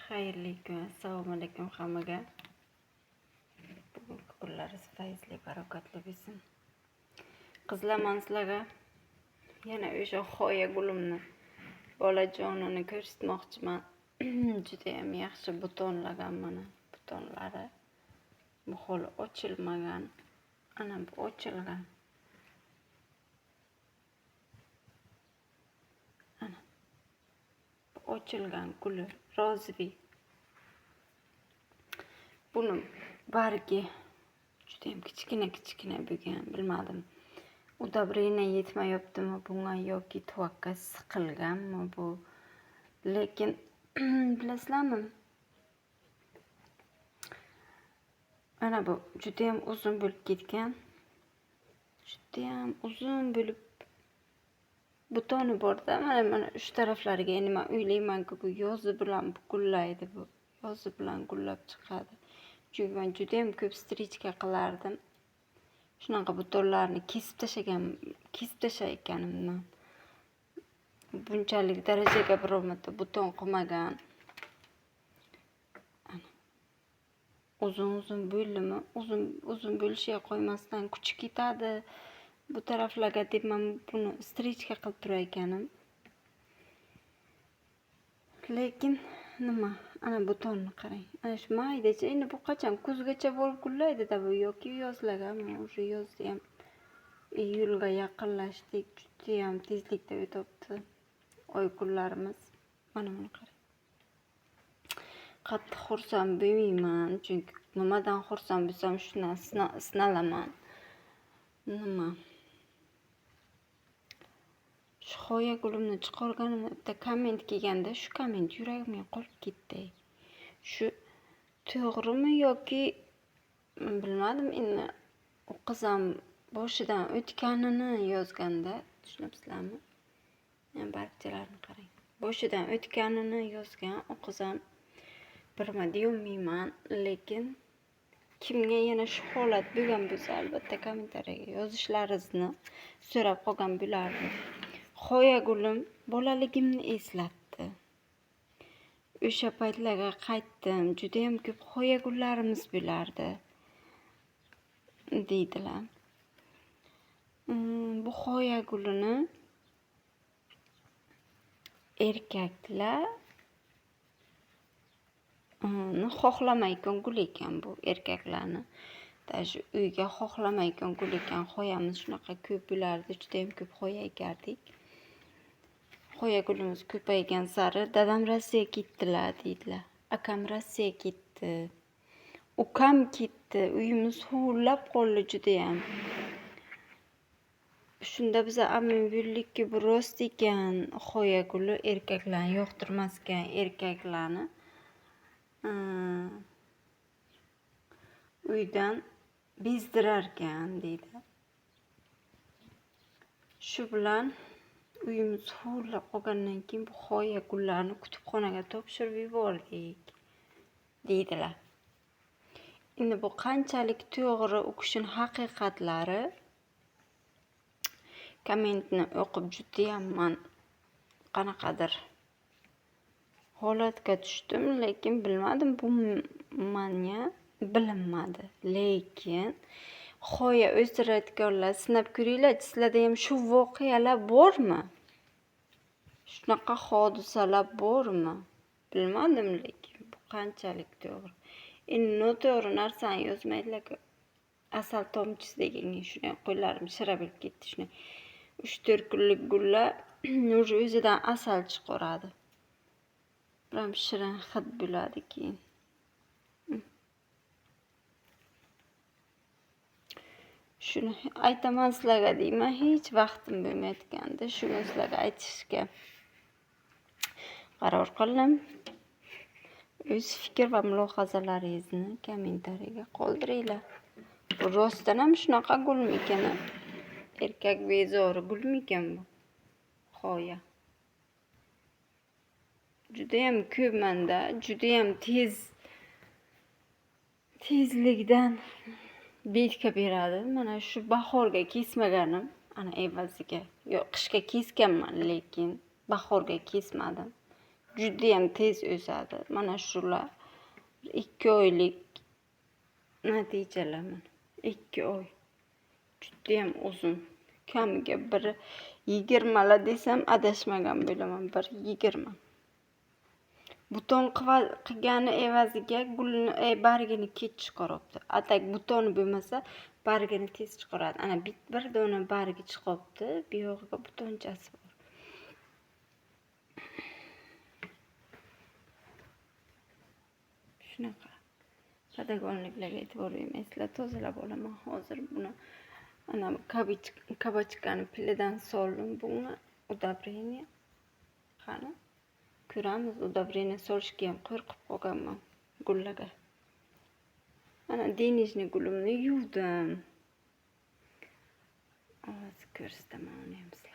Xayrli kun, assalomu alaykum hammaga. Bugungi kunlaringiz fayzli, barakatli bo'lsin. Qizlar, men sizlarga yana o'sha xoya gulimni bolajonini ko'rsatmoqchiman. Juda ham yaxshi butonlagan, mana butonlari. Bu hali ochilmagan. Ana bu ochilgan. Ana bu ochilgan guli rozvi. Buni bargi juda ham kichkina bo'lgan, bilmadim. Udabrina yetmayaptimi bunga yoki tuvakka siqilganmi bu? Lekin bilasizlarmi? Ana bu juda ham uzun bo'lib ketgan. Juda ham uzun bo'lib butoni borda, mana uch taraflariga, endi men o'ylaymanki bu yozi bilan gullaydi bu. Yozi bilan gullab chiqadi. Chunki men juda ham ko'p strichka qilardim. Shunaqa butonlarni kesib tashayotganimdan. Bunchalik darajaga birovmata buton qilmagan. Uzun bo'ldimi? Uzun bo'lishiga qo'ymasdan kuchi ketadi. Bu taraflarga deb men buni strichka qilib turar ekanım. Lekin nima? Ana butonni qarang. Ana shu maydacha, endi bu qachon kuzgacha bo'lib gullaydi-da bu, yoki yozlargami? O'sha yozda ham iyulga yaqinlashdik, juda ham tezlikda o'tibdi oy kunlarimiz. Mana buni qarang. Qattiq xursand bo'lmayman, chunki nimadan xursand bo'lsam shundan sinalaman. Nima? Shu xoya gulimni chiqarganimda bitta komment kelganda, shu komment yuragimga qolib ketdi. Shu to'g'rimi yoki bilmadim, endi u qizim boshidan o'tganini yozganda, tushunibsizlarmi? Men barchalarni qarang. Boshidan o'tganini yozgan u qizim, birma deyolmayman, lekin kimga yana shu holat bo'lgan bo'lsa, albatta kommentariyaga yozishlaringizni so'rab qolgan bo'lardim. Xoya gulim bolaligimni eslatdi. O'sha paytlarga qaytdim. Juda ham ko'p xoya gullarimiz bo'lardi, deydilar. Bu xoya gulini erkaklar xohlamayotgan gul ekan bu, erkaklarni. Даже uyga xohlamayotgan gul ekan. Xoyamiz shunaqa ko'p bo'lardi, juda ham ko'p xoya ekardik. Xoya gulimiz ko'paygan sari dadam Rossiyaga ketdilar, deydilar. Akam Rossiyaga ketdi. Ukam ketdi. Uyimiz huvillab qoldi juda ham. Shunda biz amin bildikki, bu rost ekan. Xoya guli erkaklarni yoqtirmas ekan, erkaklarni uydan bezdirar ekan, deydi. Shu bilan uyimiz huvillab qolgandan keyin bu xoya gullarni kutubxonaga topshirib yubordik, deydilar. Endi bu qanchalik to'g'ri u kishining haqiqatlari, kommentni o'qib juda ham men qanaqadir holatga tushdim, lekin bilmadim, bu menga bilinmadi. Lekin xoya o'stirayotganlar, sinab ko'ringlar, sizlarda ham shu voqealar bormi? Shunaqa hodisalar bormi? Bilmadim, lekin bu qanchalik to'g'ri. Endi noto'g'ri narsani yozmaydilar-ku. Asal tomchisi deganga shuni qo'llarim shira bo'lib ketdi. Shuni 3-4 kunlik gullar o'zidan asal chiqaradi. Biram shirin hid bo'ladi keyin. Shuni aytaman sizlarga, deyman, hech vaqtim bo'lmayotganda shuni sizlarga aytishga qaror qildim. O'z fikr va mulohazalaringizni kommentariyaga qoldiringlar. Bu rostdan ham shunaqa gulmi ekan? Erkak bezori gulmi ekan bu? Xoya. Juda ham ko'pmanda, juda ham tezlikdan betka beradi. Mana shu bahorga kesmaganim, ana evaziga. Yo'q, qishga kesganman, lekin bahorga kesmadim. judayam tez o'sadi. Mana shular 2 oylik natijalar mana. 2 oy. Judayam uzun. Kamiga bir 20 desam adashmagan bo'laman. Bir 20. Buton qilgani evaziga gulni bargini kech chiqaribdi. Atak butoni bo'lmasa bargini tez chiqaradi. Ana bir dona bargi chiqibdi, bu yog'iga butonchasi bor. Shunaqa. Padagonliklarga e'tibor bermaysizlar, tozalab olaman hozir buni. Ana kabachkani pilidan soldim bunga удобрение. Qani ko'ramiz, удобрение solishga ham qo'rqib qolganman gullarga. Ana denizli gulimni yuvdim. Hozir ko'rsataman uni ham sizlarga.